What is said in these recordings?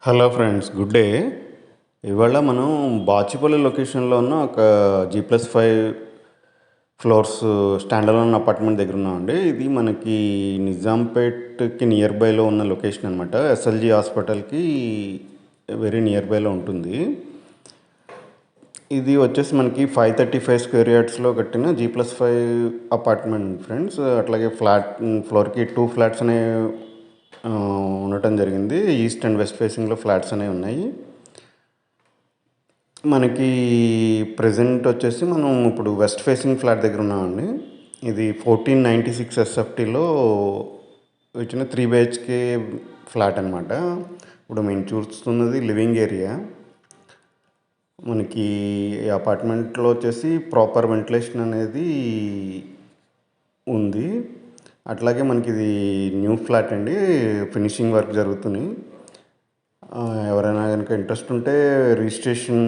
Hello friends, good day. ఇవాళ మనం బాచుపల్లి లొకేషన్లో ఉన్న ఒక G+5 ఫ్లోర్స్ స్టాండలోన్ అపార్ట్మెంట్ దగ్గర ఉన్నామండి. ఇది మనకి నిజాంపేట్కి నియర్ బైలో ఉన్న లొకేషన్ అనమాట. ఎస్ఎల్జి హాస్పిటల్కి వెరీ నియర్ బైలో ఉంటుంది. ఇది వచ్చేసి మనకి 535 స్క్వేర్ యార్డ్స్లో కట్టిన G+5 అపార్ట్మెంట్ ఫ్రెండ్స్. అట్లాగే ఫ్లోర్కి 2 ఫ్లాట్స్ అనేవి ఉండటం జరిగింది. ఈస్ట్ అండ్ వెస్ట్ ఫేసింగ్లో ఫ్లాట్స్ అనేవి ఉన్నాయి. మనకి ప్రజెంట్ వచ్చేసి మనం ఇప్పుడు వెస్ట్ ఫేసింగ్ ఫ్లాట్ దగ్గర ఉన్నామండి. ఇది 1496 ఎస్ఎఫ్టీలో వచ్చిన 3 బిహెచ్కే ఫ్లాట్ అనమాట. ఇప్పుడు మేము చూస్తున్నది లివింగ్ ఏరియా. మనకి అపార్ట్మెంట్లో వచ్చేసి ప్రాపర్ వెంటిలేషన్ అనేది ఉంది. అట్లాగే మనకి ఇది న్యూ ఫ్లాట్ అండి, ఫినిషింగ్ వర్క్ జరుగుతున్నాయి. ఎవరైనా కనుక ఇంట్రెస్ట్ ఉంటే రిజిస్ట్రేషన్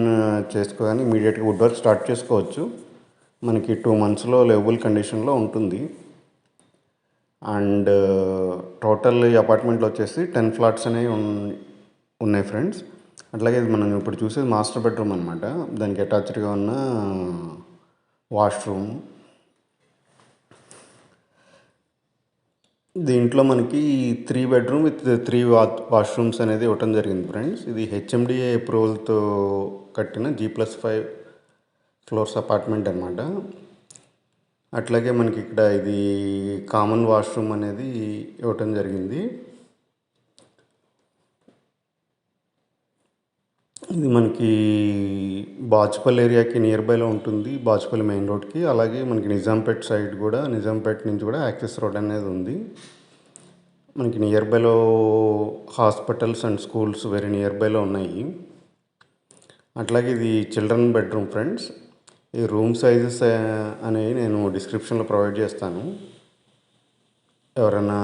చేసుకోగానే ఇమీడియట్గా వుడ్ వర్క్ స్టార్ట్ చేసుకోవచ్చు. మనకి 2 మంత్స్లో లెవబుల్ కండిషన్లో ఉంటుంది. అండ్ టోటల్ ఈ అపార్ట్మెంట్లో వచ్చేసి 10 ఫ్లాట్స్ అనేవి ఉన్నాయి ఫ్రెండ్స్. అట్లాగే ఇది మనం ఇప్పుడు చూసేది మాస్టర్ బెడ్రూమ్ అనమాట. దానికి అటాచ్డ్గా ఉన్న వాష్రూమ్. దీంట్లో మనకి 3 బెడ్రూమ్ విత్ 3 వాష్రూమ్స్ అనేది ఇవ్వటం జరిగింది ఫ్రెండ్స్. ఇది హెచ్ఎండిఏ అప్రూవల్తో కట్టిన G+5 ఫ్లోర్స్ అపార్ట్మెంట్ అనమాట. అట్లాగే మనకి ఇక్కడ ఇది కామన్ వాష్రూమ్ అనేది ఇవ్వటం జరిగింది. ఇది మనకి బాచుపల్లి ఏరియాకి నియర్ బైలో ఉంటుంది, బాచుపల్లి మెయిన్ రోడ్కి. అలాగే మనకి నిజాంపేట్ సైడ్ కూడా, నిజాంపేట్ నుంచి కూడా యాక్సెస్ రోడ్ అనేది ఉంది. మనకి నియర్ బైలో hospitals and schools very near బైలో ఉన్నాయి. అట్లాగే ఇది చిల్డ్రన్ బెడ్రూమ్ ఫ్రెండ్స్. ఈ రూమ్ సైజెస్ అనేవి నేను డిస్క్రిప్షన్లో ప్రొవైడ్ చేస్తాను. ఎవరైనా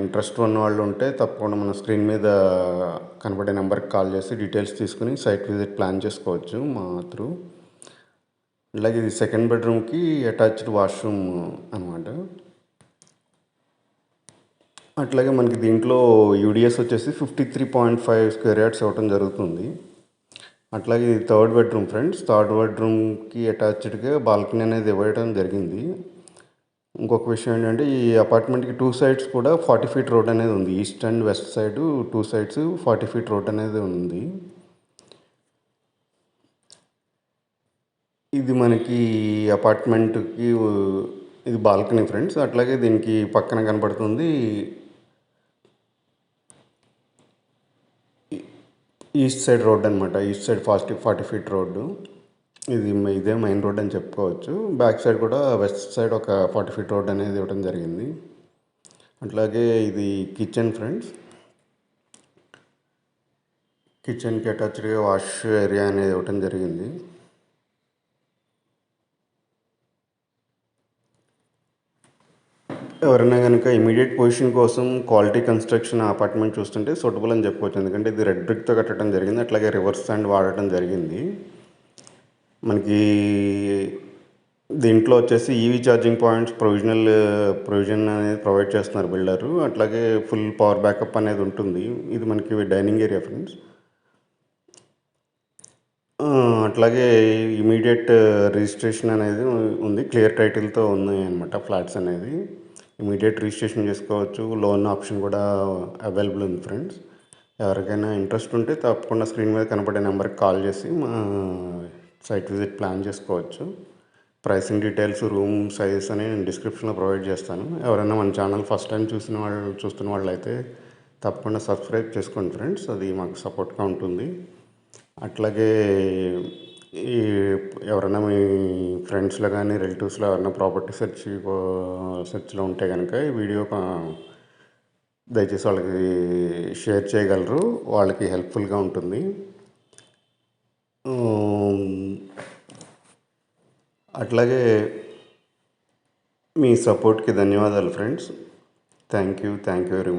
ఇంట్రెస్ట్ ఉన్న వాళ్ళు ఉంటే తప్పకుండా మన స్క్రీన్ మీద కనబడే నెంబర్కి కాల్ చేసి డీటెయిల్స్ తీసుకుని సైట్ విజిట్ ప్లాన్ చేసుకోవచ్చు మా త్రూ. అలాగే ఇది సెకండ్ బెడ్రూమ్కి అటాచ్డ్ వాష్రూమ్ అనమాట. అట్లాగే మనకి దీంట్లో యూడిఎస్ వచ్చేసి 53.5 స్క్వేర్ యార్డ్స్ ఇవ్వటం జరుగుతుంది. అట్లాగే ఇది థర్డ్ బెడ్రూమ్ ఫ్రెండ్స్. థర్డ్ బెడ్రూమ్కి అటాచ్డ్గా బాల్కనీ అనేది ఇవ్వడం జరిగింది. ఇంకొక విషయం ఏంటంటే ఈ అపార్ట్మెంట్కి 2 సైడ్స్ కూడా 40 ఫీట్ రోడ్ అనేది ఉంది. East and west side 2 sides 40 feet road అనేది ఉంది. ఇది మనకి అపార్ట్మెంట్కి ఇది బాల్కనీ ఫ్రెండ్స్. అట్లాగే దీనికి పక్కన కనబడుతుంది ఈస్ట్ సైడ్ రోడ్ అనమాట. East side 40 feet road. ఇదే మెయిన్ రోడ్ అని చెప్పుకోవచ్చు. బ్యాక్ సైడ్ కూడా వెస్ట్ సైడ్ ఒక 40 ఫీట్ రోడ్ అనేది ఇవ్వడం జరిగింది. అట్లాగే ఇది కిచెన్ ఫ్రెండ్స్. కిచెన్కి అటాచ్డ్గా వాష్ ఏరియా అనేది ఇవ్వటం జరిగింది. ఎవరైనా కనుక ఇమీడియట్ పొజిషన్ కోసం క్వాలిటీ కన్స్ట్రక్షన్ అపార్ట్మెంట్ చూస్తుంటే సూటబుల్ అని చెప్పుకోవచ్చు. ఎందుకంటే ఇది రెడ్ బ్రిక్తో కట్టడం జరిగింది. అట్లాగే రివర్స్ శాండ్ వాడటం జరిగింది. మనకి దీంట్లో వచ్చేసి ఈవీ ఛార్జింగ్ పాయింట్స్ ప్రొవిజన్ అనేది ప్రొవైడ్ చేస్తున్నారు బిల్డరు. అట్లాగే ఫుల్ పవర్ బ్యాకప్ అనేది ఉంటుంది. ఇది మనకి డైనింగ్ ఏరియా ఫ్రెండ్స్. అట్లాగే ఇమీడియట్ రిజిస్ట్రేషన్ అనేది ఉంది. క్లియర్ టైటిల్తో ఉన్నాయి అనమాట ఫ్లాట్స్ అనేది. ఇమీడియట్ రిజిస్ట్రేషన్ చేసుకోవచ్చు. లోన్ ఆప్షన్ కూడా అవైలబుల్ ఉంది ఫ్రెండ్స్. ఎవరికైనా ఇంట్రెస్ట్ ఉంటే తప్పకుండా స్క్రీన్ మీద కనపడే నెంబర్కి కాల్ చేసి మా సైట్ విజిట్ ప్లాన్ చేసుకోవచ్చు. ప్రైసింగ్ డీటెయిల్స్, రూమ్ సైజెస్ అని నేను డిస్క్రిప్షన్లో ప్రొవైడ్ చేస్తాను. ఎవరైనా మన ఛానల్ ఫస్ట్ టైం చూస్తున్న వాళ్ళు అయితే తప్పకుండా సబ్స్క్రైబ్ చేసుకోండి ఫ్రెండ్స్. అది మాకు సపోర్ట్గా ఉంటుంది. అట్లాగే ఈ ఎవరైనా మీ ఫ్రెండ్స్లో కానీ రిలేటివ్స్లో ఎవరైనా ప్రాపర్టీ సెర్చ్లో ఉంటే కనుక ఈ వీడియో దయచేసి వాళ్ళకి షేర్ చేయగలరు. వాళ్ళకి హెల్ప్ఫుల్గా ఉంటుంది. అట్లాగే మీ సపోర్ట్కి ధన్యవాదాలు friends. Thank you very much.